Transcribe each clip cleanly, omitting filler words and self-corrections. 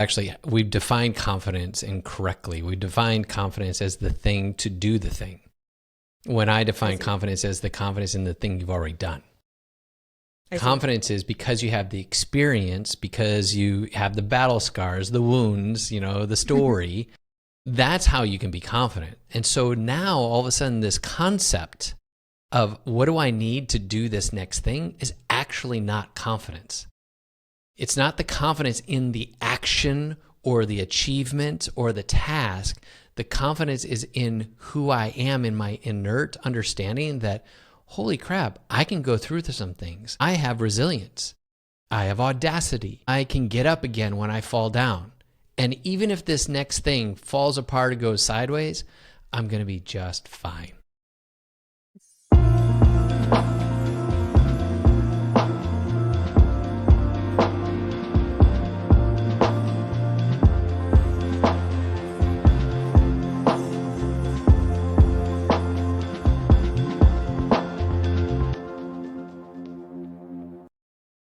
Actually, we've defined confidence incorrectly. We defined confidence as the thing to do the thing. When I define confidence as the confidence in the thing you've already done. Confidence is because you have the experience, because you have the battle scars, the wounds, the story. That's how you can be confident. And so now all of a sudden this concept of what do I need to do this next thing is actually not confidence. It's not the confidence in the action or the achievement or the task. The confidence is in who I am, in my inert understanding that, holy crap, I can go through some things. I have resilience. I have audacity. I can get up again when I fall down. And even if this next thing falls apart or goes sideways, I'm going to be just fine.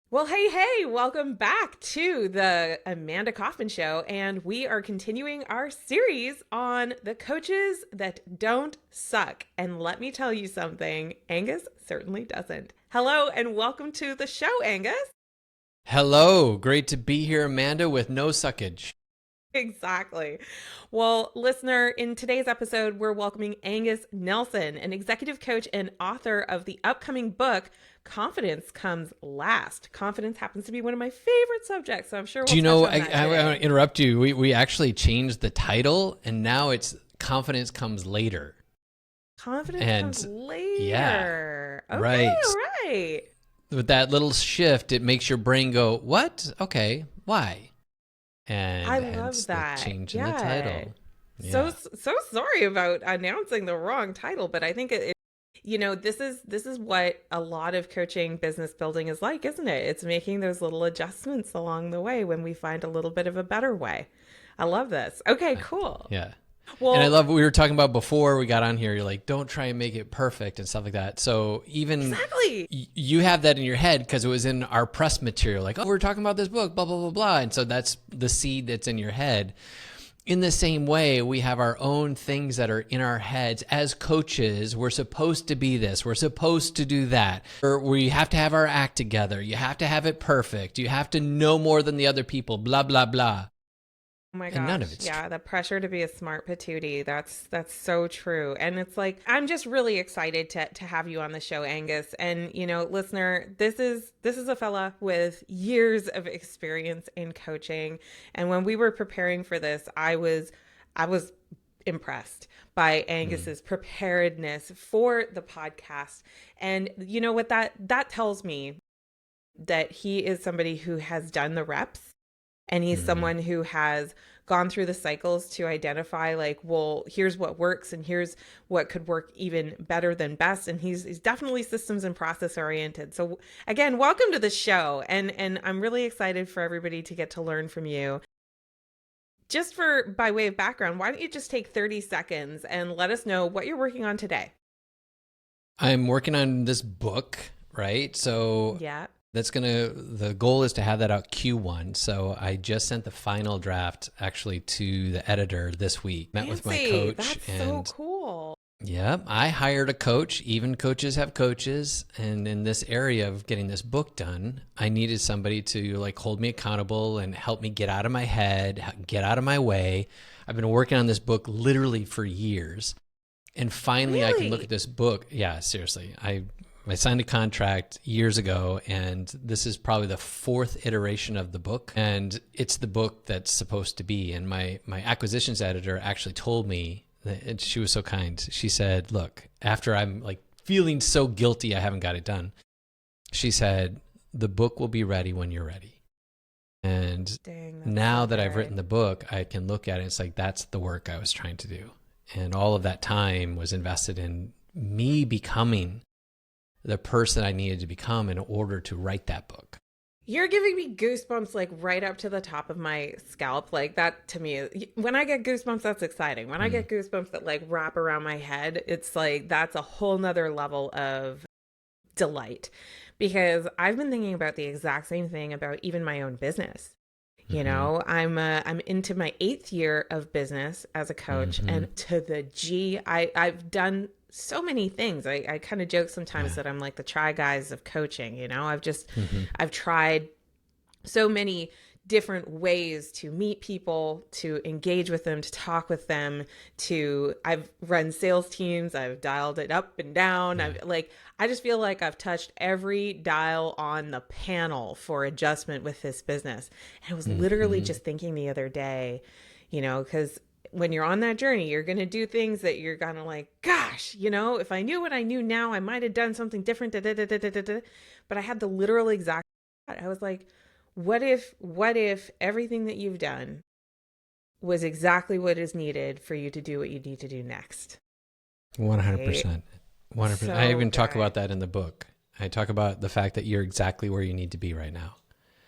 Well, hey, welcome back to the Amanda Kaufman Show, and we are continuing our series on the coaches that don't suck. And let me tell you something, Angus certainly doesn't. Hello, and welcome to the show, Angus. Hello, great to be here, Amanda, with no suckage. Exactly. Well, listener, in today's episode, we're welcoming Angus Nelson, an executive coach and author of the upcoming book, Confidence Comes Last. Confidence happens to be one of my favorite subjects, so I'm sure we'll Do you know, touch on that I today. want to interrupt you. We actually changed the title, and now it's Confidence Comes Later. Confidence comes later. Yeah, okay, right. All right. With that little shift, it makes your brain go, what? Okay, why? And I hence love that. the change in the title. Yeah. So sorry about announcing the wrong title, but I think this is what a lot of coaching business building is like, isn't it? It's making those little adjustments along the way when we find a little bit of a better way. I love this. Okay, cool. Yeah. Well, and I love what we were talking about before we got on here. You're like, don't try and make it perfect and stuff like that. So even exactly. You have that in your head because it was in our press material. Like, oh, we're talking about this book, blah, blah, blah, blah. And so that's the seed that's in your head. In the same way, we have our own things that are in our heads. As coaches, we're supposed to be this. We're supposed to do that. Or we have to have our act together. You have to have it perfect. You have to know more than the other people, blah, blah, blah. Oh my And gosh. none of it's yeah, true. the pressure to be a smart patootie. That's so true. And it's like, I'm just really excited to have you on the show, Angus. And listener, this is a fella with years of experience in coaching. And when we were preparing for this, I was impressed by Angus's preparedness for the podcast. And you know what that tells me? That he is somebody who has done the reps. And he's someone who has gone through the cycles to identify like, well, here's what works and here's what could work even better than best. And he's definitely systems and process oriented. So again, welcome to the show. And I'm really excited for everybody to get to learn from you. Just by way of background, why don't you just take 30 seconds and let us know what you're working on today? I'm working on this book, right? So yeah. The goal is to have that out Q1. So I just sent the final draft actually to the editor this week. Met with my coach. That's so cool. Yeah, I hired a coach. Even coaches have coaches. And in this area of getting this book done, I needed somebody to like hold me accountable and help me get out of my head, get out of my way. I've been working on this book literally for years. And finally I can look at this book. Yeah, seriously. I signed a contract years ago, and this is probably the fourth iteration of the book. And it's the book that's supposed to be. And my acquisitions editor actually told me, and she was so kind. She said, look, after I'm like feeling so guilty I haven't got it done, she said, the book will be ready when you're ready. And now that I've written the book, I can look at it. It's like, that's the work I was trying to do. And all of that time was invested in me becoming the person I needed to become in order to write that book. You're giving me goosebumps like right up to the top of my scalp. Like that to me, when I get goosebumps, that's exciting. When I get goosebumps that like wrap around my head, it's like, that's a whole nother level of delight, because I've been thinking about the exact same thing about even my own business. You know, I'm into my 8th year of business as a coach, and to the G, I've done so many things. I kind of joke sometimes that I'm like the Try Guys of coaching. You know, I've tried so many different ways to meet people, to engage with them, to talk with them, I've run sales teams, I've dialed it up and down. I just feel like I've touched every dial on the panel for adjustment with this business. And I was literally just thinking the other day, you know, because when you're on that journey, you're going to do things that you're going to like, gosh, you know, if I knew what I knew now, I might have done something different. But I had the literal exact, I was like, what if everything that you've done was exactly what is needed for you to do what you need to do next? 100%. 100%. So I even talk good. about that in the book. I talk about the fact that you're exactly where you need to be right now.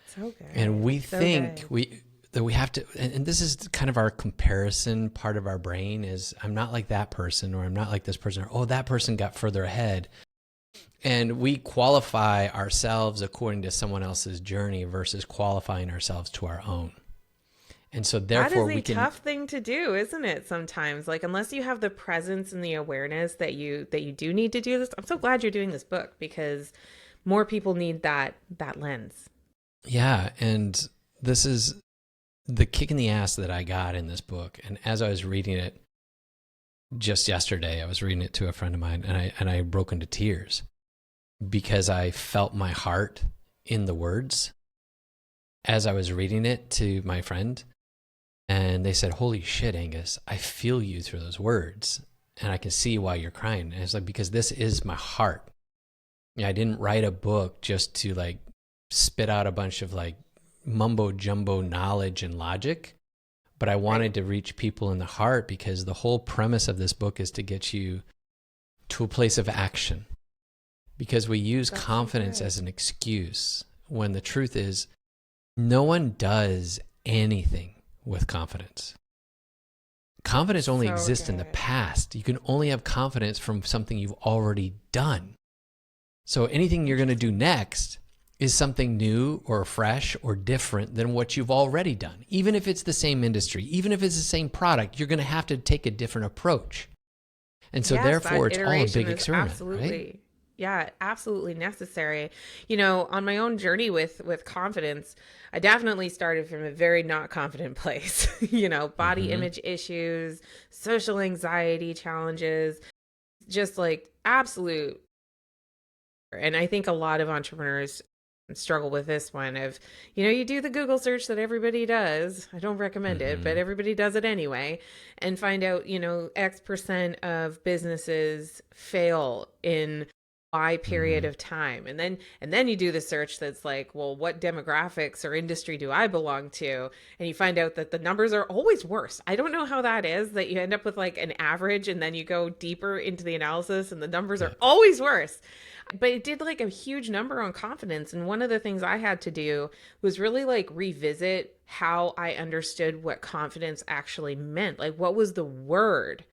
So good. And we So think good. that we have to, and this is kind of our comparison part of our brain is I'm not like that person, or I'm not like this person, or, oh, that person got further ahead. And we qualify ourselves according to someone else's journey versus qualifying ourselves to our own. And so therefore That is a tough thing to do, isn't it? Sometimes, like, unless you have the presence and the awareness that you do need to do this. I'm so glad you're doing this book, because more people need that lens. Yeah. And this is the kick in the ass that I got in this book. And as I was reading it just yesterday, I was reading it to a friend of mine, and I broke into tears because I felt my heart in the words as I was reading it to my friend. And they said, holy shit, Angus, I feel you through those words. And I can see why you're crying. And it's like, because this is my heart. Yeah, I didn't write a book just to like spit out a bunch of like mumbo jumbo knowledge and logic, but I wanted to reach people in the heart, because the whole premise of this book is to get you to a place of action. Because we use confidence as an excuse, when the truth is no one does anything with confidence. Confidence only exists in the past. You can only have confidence from something you've already done. So anything you're going to do next is something new or fresh or different than what you've already done. Even if it's the same industry, even if it's the same product, you're going to have to take a different approach. And so therefore it's all a big experiment, right? Yeah, absolutely necessary. You know, on my own journey with confidence, I definitely started from a very not confident place. You know, body image issues, social anxiety challenges, just like absolute. And I think a lot of entrepreneurs struggle with this one of, you know, you do the Google search that everybody does. I don't recommend it, but everybody does it anyway, and find out, you know, X% of businesses fail in Y period of time. And then you do the search that's like, well, what demographics or industry do I belong to? And you find out that the numbers are always worse. I don't know how that is, that you end up with like an average, and then you go deeper into the analysis and the numbers are always worse. But it did like a huge number on confidence. And one of the things I had to do was really like revisit how I understood what confidence actually meant. Like, what was the word?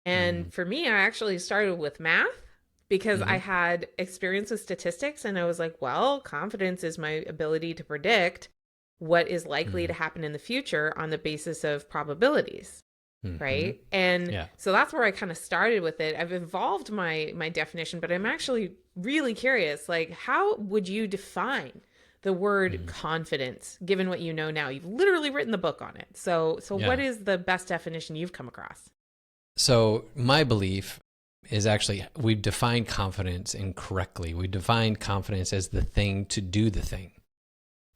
And for me, I actually started with math, because I had experience with statistics, and I was like, well, confidence is my ability to predict what is likely to happen in the future on the basis of probabilities. Right. And so that's where I kind of started with it. I've evolved my definition, but I'm actually really curious, like, how would you define the word confidence, given what you know now? You've literally written the book on it. So what is the best definition you've come across? So my belief is actually we've defined confidence incorrectly. We defined confidence as the thing to do the thing,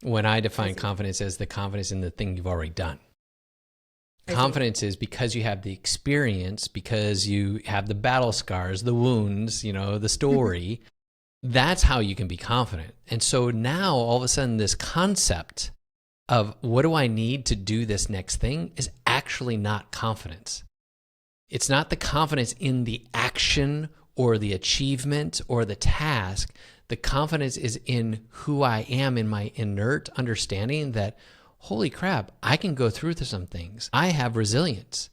when I define confidence as the confidence in the thing you've already done. Confidence is because you have the experience, because you have the battle scars, the wounds, you know, the story. That's how you can be confident. And so now all of a sudden this concept of what do I need to do this next thing is actually not confidence. It's not the confidence in the action or the achievement or the task. The confidence is in who I am, in my inert understanding that, holy crap, I can go through some things. I have resilience.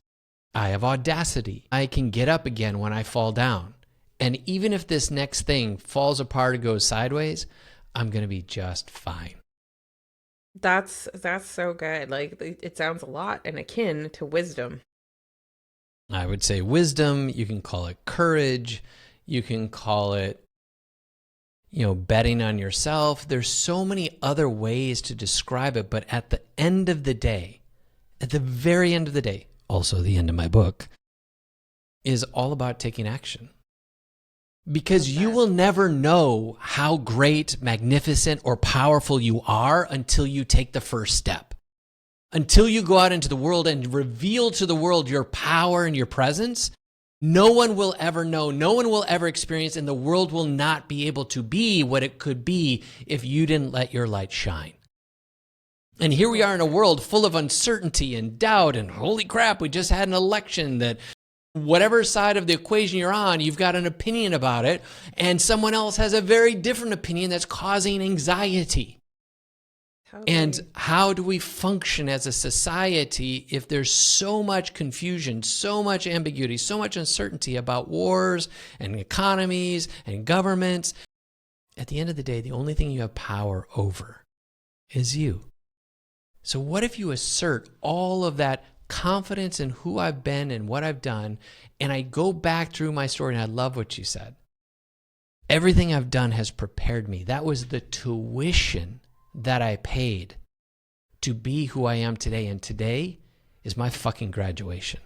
I have audacity. I can get up again when I fall down. And even if this next thing falls apart or goes sideways, I'm going to be just fine. That's so good. Like it sounds a lot and akin to wisdom. I would say wisdom. You can call it courage. You can call it, betting on yourself. There's so many other ways to describe it. But at the end of the day, at the very end of the day, also the end of my book, is all about taking action. Because you will never know how great, magnificent, or powerful you are until you take the first step. Until you go out into the world and reveal to the world your power and your presence, no one will ever know, no one will ever experience, and the world will not be able to be what it could be if you didn't let your light shine. And here we are in a world full of uncertainty and doubt, and holy crap, we just had an election that whatever side of the equation you're on, you've got an opinion about it, and someone else has a very different opinion that's causing anxiety. Totally. And how do we function as a society if there's so much confusion, so much ambiguity, so much uncertainty about wars and economies and governments? At the end of the day, the only thing you have power over is you. So what if you assert all of that confidence in who I've been and what I've done, and I go back through my story, and I love what you said. Everything I've done has prepared me. That was the tuition that I paid to be who I am today, and today is my fucking graduation.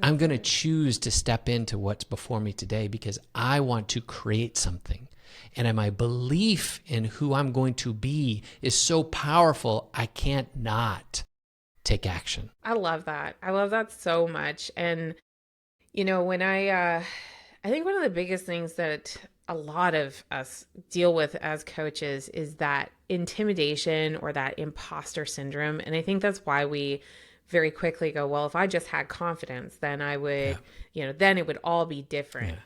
I'm going to choose to step into what's before me today because I want to create something. And my belief in who I'm going to be is so powerful, I can't not take action. I love that. I love that so much. And, when I think one of the biggest things that a lot of us deal with as coaches is that intimidation or that imposter syndrome. And I think that's why we very quickly go, well, if I just had confidence, then I would, then it would all be different. Yeah.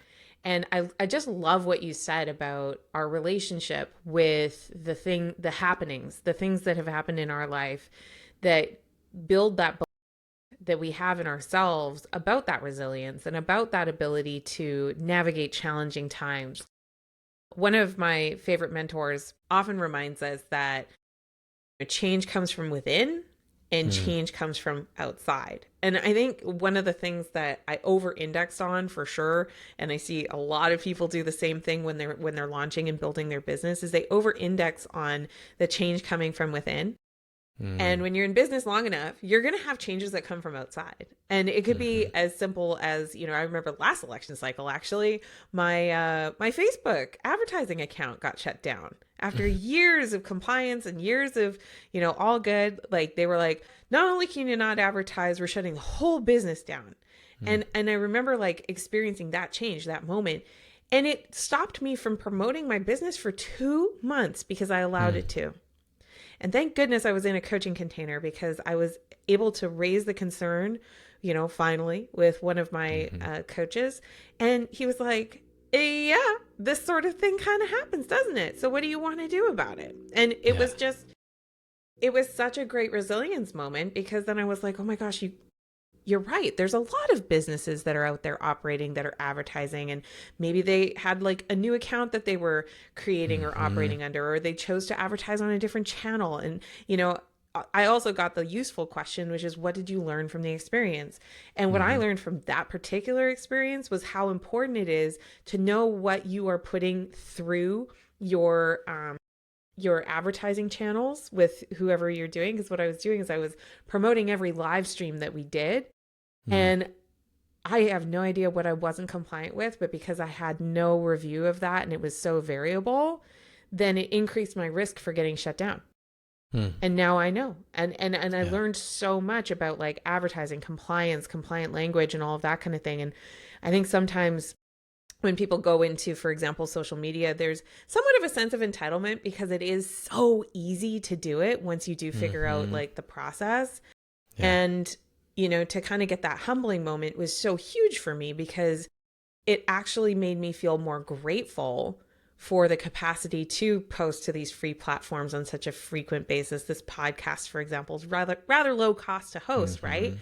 And I just love what you said about our relationship with the happenings, the things that have happened in our life that build that belief that we have in ourselves about that resilience and about that ability to navigate challenging times. One of my favorite mentors often reminds us that change comes from within and change comes from outside. And I think one of the things that I over-indexed on for sure, and I see a lot of people do the same thing when they're launching and building their business, is they over-index on the change coming from within. And when you're in business long enough, you're going to have changes that come from outside. And it could be as simple as, I remember last election cycle, actually, my Facebook advertising account got shut down after years of compliance and years of, all good. Like they were like, not only can you not advertise, we're shutting the whole business down. And I remember like experiencing that change, that moment. And it stopped me from promoting my business for 2 months because I allowed it to. And thank goodness I was in a coaching container because I was able to raise the concern, finally with one of my coaches. And he was like, yeah, this sort of thing kind of happens, doesn't it? So what do you want to do about it? And it was such a great resilience moment because then I was like, oh my gosh, you're right. There's a lot of businesses that are out there operating that are advertising, and maybe they had like a new account that they were creating or operating under, or they chose to advertise on a different channel. And, I also got the useful question, which is, what did you learn from the experience? And what I learned from that particular experience was how important it is to know what you are putting through your advertising channels with whoever you're doing. Because what I was doing is I was promoting every live stream that we did. And I have no idea what I wasn't compliant with, but because I had no review of that and it was so variable, then it increased my risk for getting shut down. And now I know. And I learned so much about like advertising, compliance, compliant language, and all of that kind of thing. And I think sometimes when people go into, for example, social media, there's somewhat of a sense of entitlement because it is so easy to do it once you do figure out like the process. And to kind of get that humbling moment was so huge for me because it actually made me feel more grateful for the capacity to post to these free platforms on such a frequent basis. This podcast, for example, is rather low cost to host, right?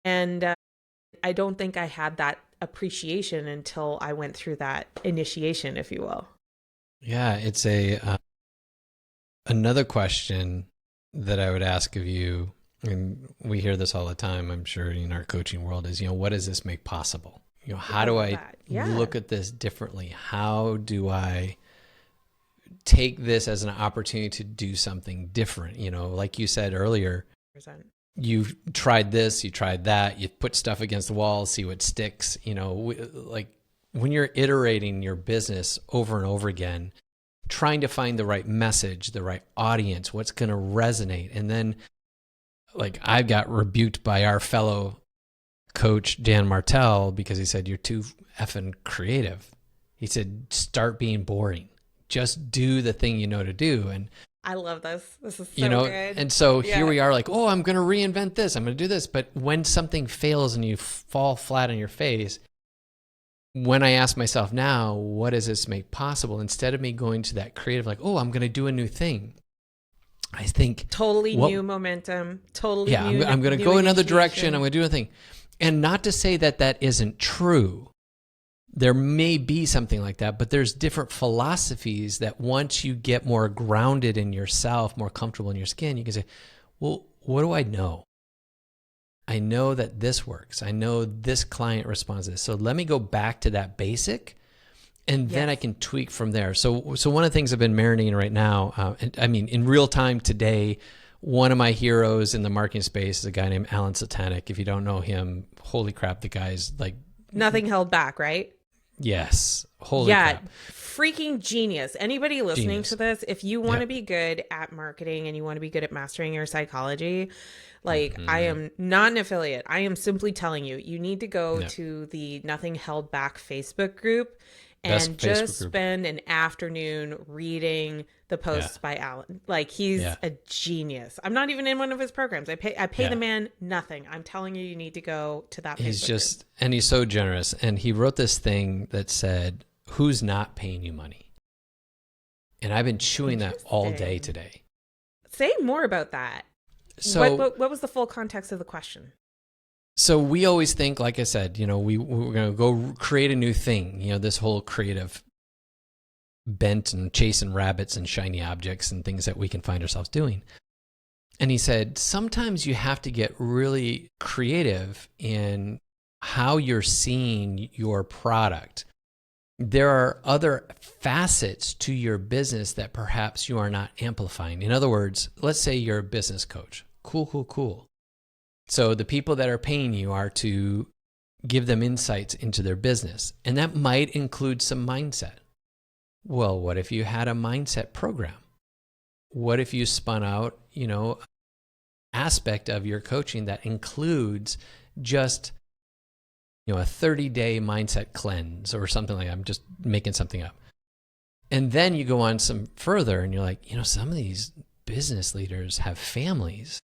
And I don't think I had that appreciation until I went through that initiation, if you will. Yeah, it's another question that I would ask of you, and we hear this all the time, I'm sure, in our coaching world, is, what does this make possible? How do I look at this differently? How do I take this as an opportunity to do something different? Like you said earlier, 100%. You've tried this, you tried that, you put stuff against the wall, see what sticks. Like when you're iterating your business over and over again, trying to find the right message, the right audience, what's going to resonate. And then, like, I got rebuked by our fellow coach, Dan Martell, because he said, you're too effing creative. He said, start being boring. Just do the thing you know to do. And I love this. This is so good. And so here we are, like, oh, I'm going to reinvent this. I'm going to do this. But when something fails and you fall flat on your face, when I ask myself now, what does this make possible? Instead of me going to that creative, like, oh, I'm going to do a new thing, I think totally new momentum. Totally new. I'm going to go another direction. I'm going to do a thing. And not to say that that isn't true. There may be something like that, but there's different philosophies that once you get more grounded in yourself, more comfortable in your skin, you can say, well, what do I know? I know that this works. I know this client responds to this. So let me go back to that basic, and then I can tweak from there. So one of the things I've been marinating right now, in real time today, one of my heroes in the marketing space is a guy named Alan Satanic. If you don't know him, holy crap, the guy's like... Nothing held back, right? Yes. Holy crap. Freaking genius. Anybody listening to this, if you want to be good at marketing and you want to be good at mastering your psychology, like, I am not an affiliate. I am simply telling you, you need to go to the Nothing Held Back Facebook group and just spend an afternoon reading the posts by Alan. Like, he's a genius. I'm not even in one of his programs. I pay the man nothing. I'm telling you, you need to go to that Facebook group. And he's so generous. And he wrote this thing that said, who's not paying you money? And I've been chewing that all day today. Say more about that. So what was the full context of the question? So we always think, like I said, we're going to go create a new thing, this whole creative bent and chasing rabbits and shiny objects and things that we can find ourselves doing. And he said, sometimes you have to get really creative in how you're seeing your product. There are other facets to your business that perhaps you are not amplifying. In other words, let's say you're a business coach. Cool. So the people that are paying you are to give them insights into their business. And that might include some mindset. Well, what if you had a mindset program? What if you spun out, aspect of your coaching that includes just, a 30-day mindset cleanse or something like that. I'm just making something up. And then you go on some further and you're like, some of these business leaders have families.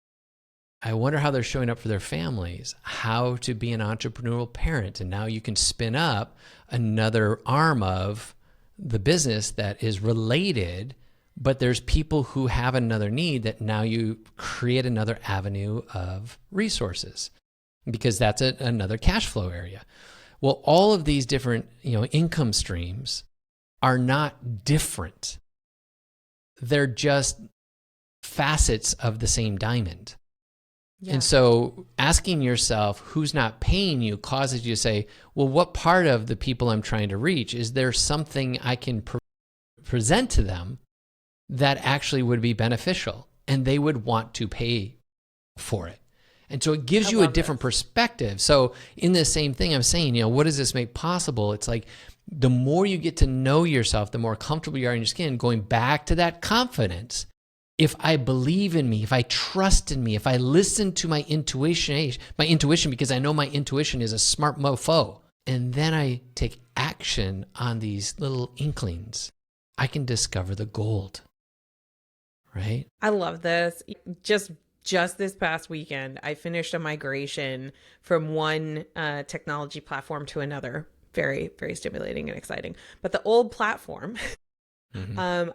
I wonder how they're showing up for their families, how to be an entrepreneurial parent. And now you can spin up another arm of the business that is related, but there's people who have another need that now you create another avenue of resources because that's another cash flow area. Well, all of these different, income streams are not different. They're just facets of the same diamond. Yeah. And so asking yourself who's not paying you causes you to say, well, what part of the people I'm trying to reach, is there something I can present to them that actually would be beneficial and they would want to pay for it? And so it gives you a different perspective. So in this same thing, I'm saying, what does this make possible? It's like the more you get to know yourself, the more comfortable you are in your skin, going back to that confidence. If I believe in me, if I trust in me, if I listen to my intuition because I know my intuition is a smart mofo, and then I take action on these little inklings, I can discover the gold, right? I love this. Just this past weekend, I finished a migration from one technology platform to another. Very, very stimulating and exciting. But the old platform,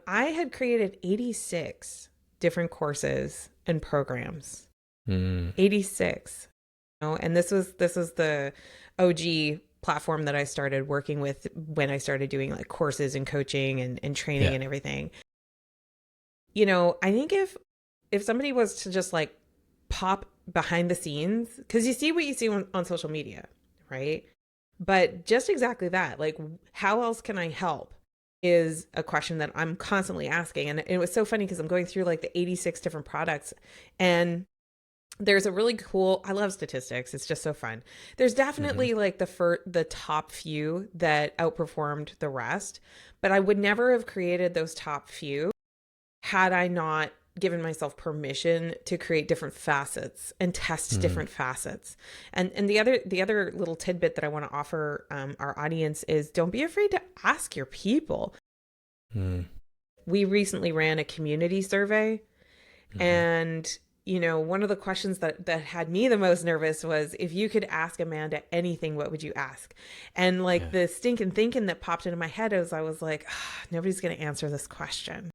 I had created 86 different courses and programs. 86. And this was the OG platform that I started working with when I started doing like courses and coaching and training and everything. I think if somebody was to just like pop behind the scenes, because you see what you see on social media, right? But just exactly that, like, how else can I help is a question that I'm constantly asking. And it was so funny because I'm going through like the 86 different products, and there's a really cool, I love statistics. It's just so fun. There's definitely like the top few that outperformed the rest, but I would never have created those top few had I not given myself permission to create different facets and test different facets. And the other little tidbit that I want to offer our audience is, don't be afraid to ask your people. We recently ran a community survey, and you know, one of the questions that had me the most nervous was, if you could ask Amanda anything, what would you ask? And like the stinking thinking that popped into my head as I was like, nobody's going to answer this question.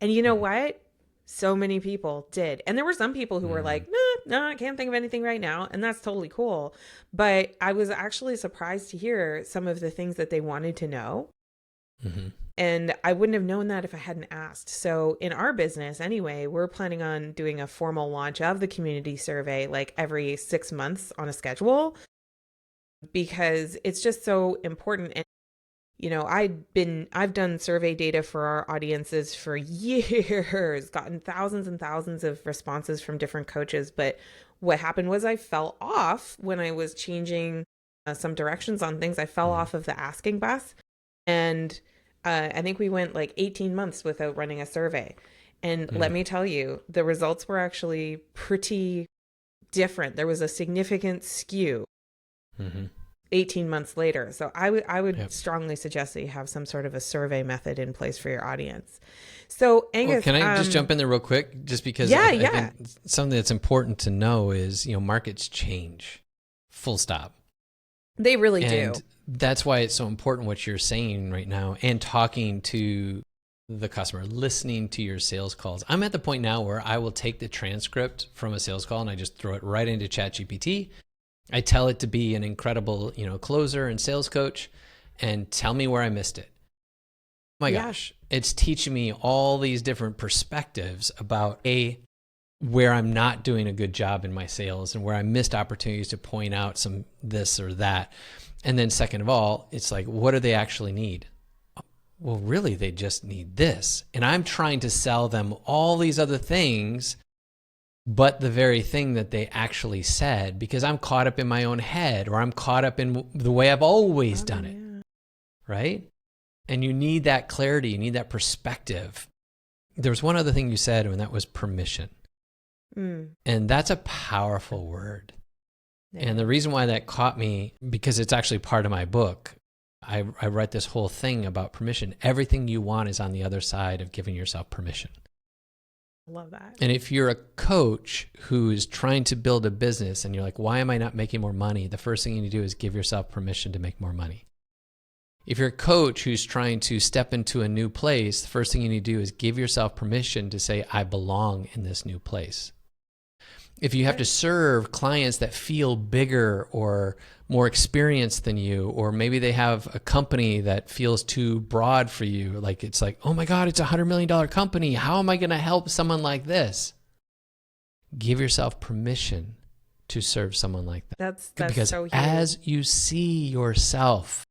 And you know what? So many people did. And there were some people who were like, no, I can't think of anything right now. And that's totally cool. But I was actually surprised to hear some of the things that they wanted to know. And I wouldn't have known that if I hadn't asked. So in our business anyway, we're planning on doing a formal launch of the community survey like every 6 months on a schedule, because it's just so important. And you know, I've done survey data for our audiences for years, gotten thousands and thousands of responses from different coaches. But what happened was I fell off when I was changing some directions on things. I fell off of the asking bus. And I think we went like 18 months without running a survey. And let me tell you, the results were actually pretty different. There was a significant skew 18 months later. So I would strongly suggest that you have some sort of a survey method in place for your audience. So Angus, can I just jump in there real quick? Just because I think something that's important to know is, you know, markets change, full stop. They really do. That's why it's so important what you're saying right now, and talking to the customer, listening to your sales calls. I'm at the point now where I will take the transcript from a sales call and I just throw it right into ChatGPT. I tell it to be an incredible, you know, closer and sales coach, and tell me where I missed it. Oh my gosh, it's teaching me all these different perspectives about where I'm not doing a good job in my sales and where I missed opportunities to point out some this or that. And then second of all, it's like, what do they actually need? Well, really, they just need this. And I'm trying to sell them all these other things, but the very thing that they actually said, because I'm caught up in my own head, or I'm caught up in the way I've always done it, right? And you need that clarity, you need that perspective. There was one other thing you said, and that was permission. And that's a powerful word. And the reason why that caught me, because it's actually part of my book. I write this whole thing about permission. Everything you want is on the other side of giving yourself permission. I love that. And if you're a coach who is trying to build a business and you're like, why am I not making more money? The first thing you need to do is give yourself permission to make more money. If you're a coach who's trying to step into a new place, the first thing you need to do is give yourself permission to say, I belong in this new place. If you have to serve clients that feel bigger or more experienced than you, or maybe they have a company that feels too broad for you, like it's like, oh my God, it's $100 million company. How am I going to help someone like this? Give yourself permission to serve someone like that. That's because so huge. As you see yourself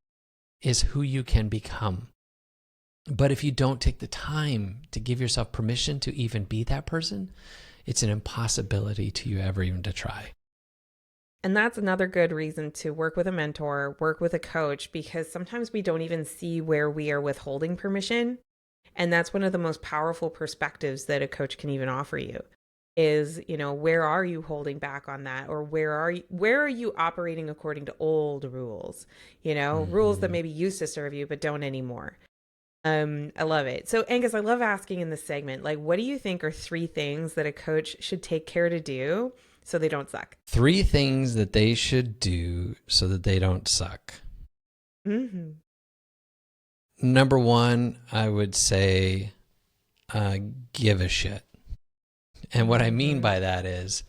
is who you can become. But if you don't take the time to give yourself permission to even be that person, it's an impossibility to you ever even to try. And that's another good reason to work with a mentor, work with a coach, because sometimes we don't even see where we are withholding permission. And that's one of the most powerful perspectives that a coach can even offer you is, you know, where are you holding back on that? Or where are you operating according to old rules, you know, rules that maybe used to serve you, but don't anymore. I love it. So Angus, I love asking in this segment, like, what do you think are 3 things that a coach should take care to do so they don't suck? 3 things that they should do so that they don't suck. Number 1, I would say, give a shit. And what I mean by that is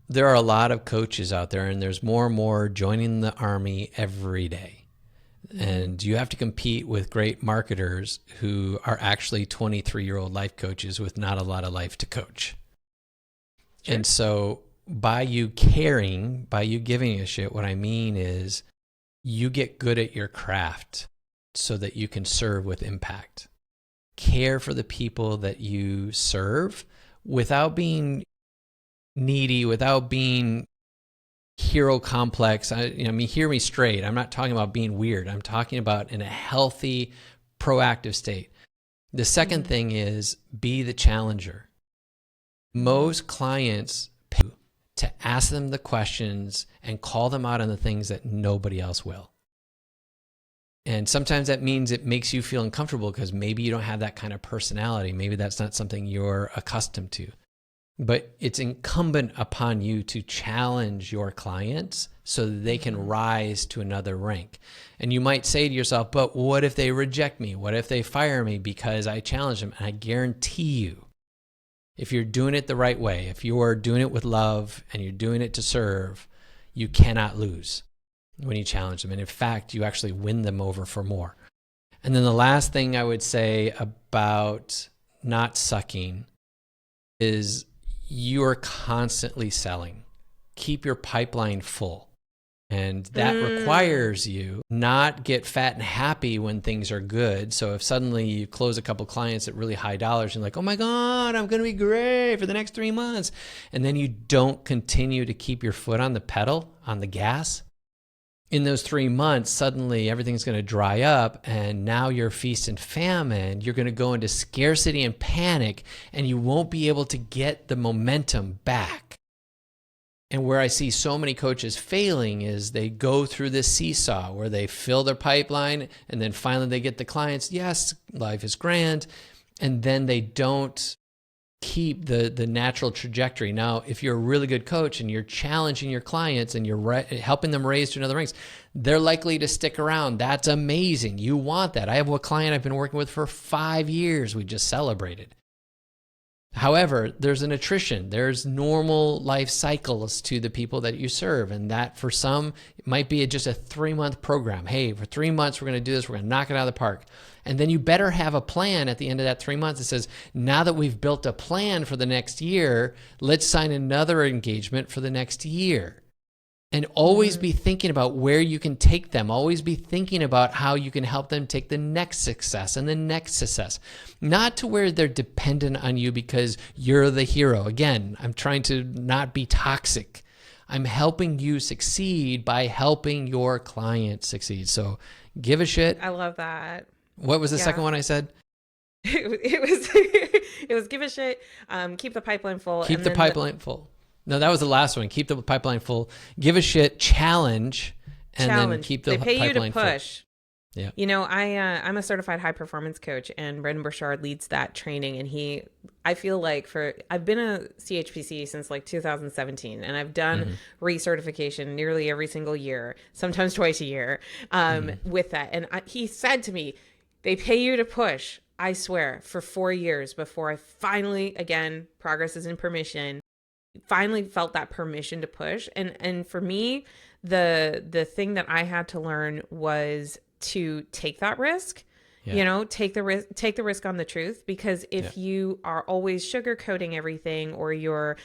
there are a lot of coaches out there, and there's more and more joining the army every day. And you have to compete with great marketers who are actually 23-year-old life coaches with not a lot of life to coach. Sure. And so by you caring, by you giving a shit, what I mean is you get good at your craft so that you can serve with impact. Care for the people that you serve without being needy, without being hero complex. I mean, hear me straight. I'm not talking about being weird. I'm talking about in a healthy, proactive state. The second thing is be the challenger. Most clients pay to ask them the questions and call them out on the things that nobody else will. And sometimes that means it makes you feel uncomfortable because maybe you don't have that kind of personality. Maybe that's not something you're accustomed to. But it's incumbent upon you to challenge your clients so that they can rise to another rank. And you might say to yourself, but what if they reject me? What if they fire me because I challenge them? And I guarantee you, if you're doing it the right way, if you are doing it with love and you're doing it to serve, you cannot lose when you challenge them. And in fact, you actually win them over for more. And then the last thing I would say about not sucking is you're constantly selling. Keep your pipeline full. And that requires you not get fat and happy when things are good. So if suddenly you close a couple clients at really high dollars and like, oh my God, I'm going to be great for the next 3 months. And then you don't continue to keep your foot on the pedal, on the gas. In those 3 months, suddenly everything's going to dry up and now you're feast and famine. You're going to go into scarcity and panic and you won't be able to get the momentum back. And where I see so many coaches failing is they go through this seesaw where they fill their pipeline and then finally they get the clients. Yes, life is grand. And then they don't keep the natural trajectory. Now, if you're a really good coach and you're challenging your clients and you're helping them raise to another ranks, they're likely to stick around. That's amazing. You want that. I have a client I've been working with for 5 years. We just celebrated. However, there's an attrition. There's normal life cycles to the people that you serve. And that for some, it might be just a 3-month program. Hey, for 3 months, we're going to do this. We're going to knock it out of the park. And then you better have a plan at the end of that 3 months that says, now that we've built a plan for the next year, let's sign another engagement for the next year. And always be thinking about where you can take them. Always be thinking about how you can help them take the next success and the next success. Not to where they're dependent on you because you're the hero. Again, I'm trying to not be toxic. I'm helping you succeed by helping your client succeed. So give a shit. I love that. What was the second one I said? It was give a shit. Keep the pipeline full. Keep the pipeline full. No, that was the last one. Keep the pipeline full. Give a shit. Challenge. And then keep the pipeline full. They pay you to push. Full. Yeah. You know, I'm a certified high performance coach, and Brendan Burchard leads that training. And I feel like I've been a CHPC since like 2017, and I've done recertification nearly every single year, sometimes twice a year, with that. And he said to me, they pay you to push, I swear, for 4 years before I finally, again, progress is in permission, finally felt that permission to push. And for me, the thing that I had to learn was to take that risk. You know, take the risk on the truth, because if you are always sugarcoating everything, or you're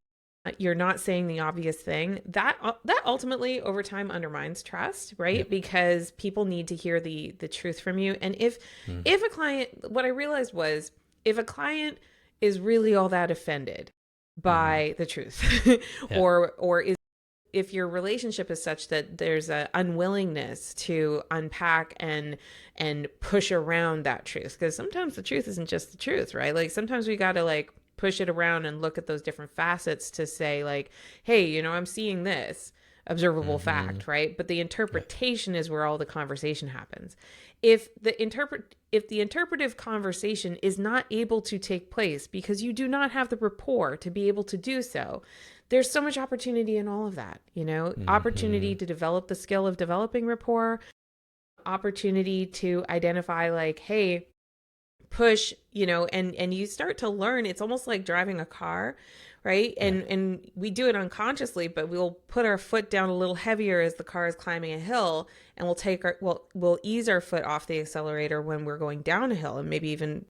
not saying the obvious thing, that ultimately over time undermines trust, right? Because people need to hear the truth from you. And if a client, what I realized was, if a client is really all that offended by the truth, or if your relationship is such that there's an unwillingness to unpack and push around that truth, because sometimes the truth isn't just the truth, right? Like sometimes we got to like push it around and look at those different facets to say like, hey, you know, I'm seeing this observable fact, right? But the interpretation is where all the conversation happens. If the interpretive conversation is not able to take place because you do not have the rapport to be able to do so, there's so much opportunity in all of that, you know, opportunity to develop the skill of developing rapport, opportunity to identify like, hey, push, you know, and you start to learn. It's almost like driving a car right? And we do it unconsciously, but we'll put our foot down a little heavier as the car is climbing a hill, and we'll ease our foot off the accelerator when we're going down a hill, and maybe even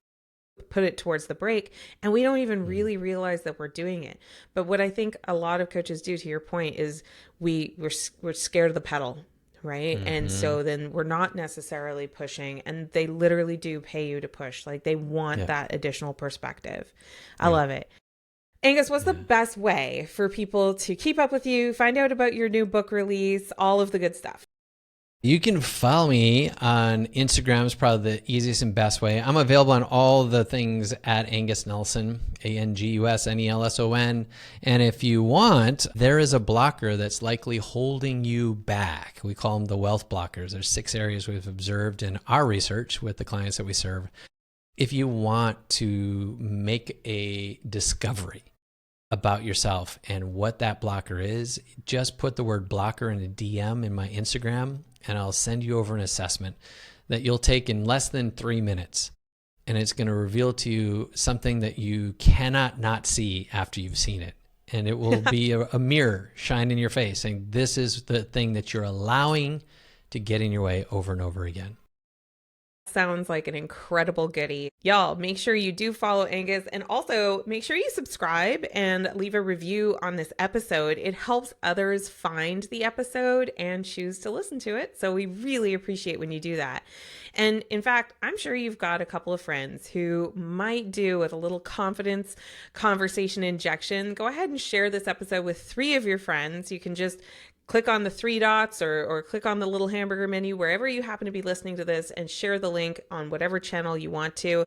put it towards the brake, and we don't even really realize that we're doing it. But what I think a lot of coaches do, to your point, is we're scared of the pedal, right? And so then we're not necessarily pushing, and they literally do pay you to push. Like, they want that additional perspective. I love it. Angus, what's the best way for people to keep up with you, find out about your new book release, all of the good stuff? You can follow me on Instagram. Is probably the easiest and best way. I'm available on all the things at Angus Nelson, ANGUSNELSON. And if you want, there is a blocker that's likely holding you back. We call them the wealth blockers. There's 6 areas we've observed in our research with the clients that we serve. If you want to make a discovery about yourself and what that blocker is, just put the word blocker in a DM in my Instagram, and I'll send you over an assessment that you'll take in less than 3 minutes. And it's going to reveal to you something that you cannot not see after you've seen it. And it will be a mirror shine in your face saying, this is the thing that you're allowing to get in your way over and over again. Sounds like an incredible goodie. Y'all, make sure you do follow Angus, and also make sure you subscribe and leave a review on this episode. It helps others find the episode and choose to listen to it. So we really appreciate when you do that. And in fact, I'm sure you've got a couple of friends who might do with a little confidence conversation injection. Go ahead and share this episode with 3 of your friends. You can just click on the 3 dots or click on the little hamburger menu wherever you happen to be listening to this, and share the link on whatever channel you want to.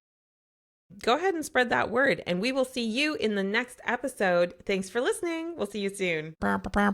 Go ahead and spread that word, and we will see you in the next episode. Thanks for listening. We'll see you soon.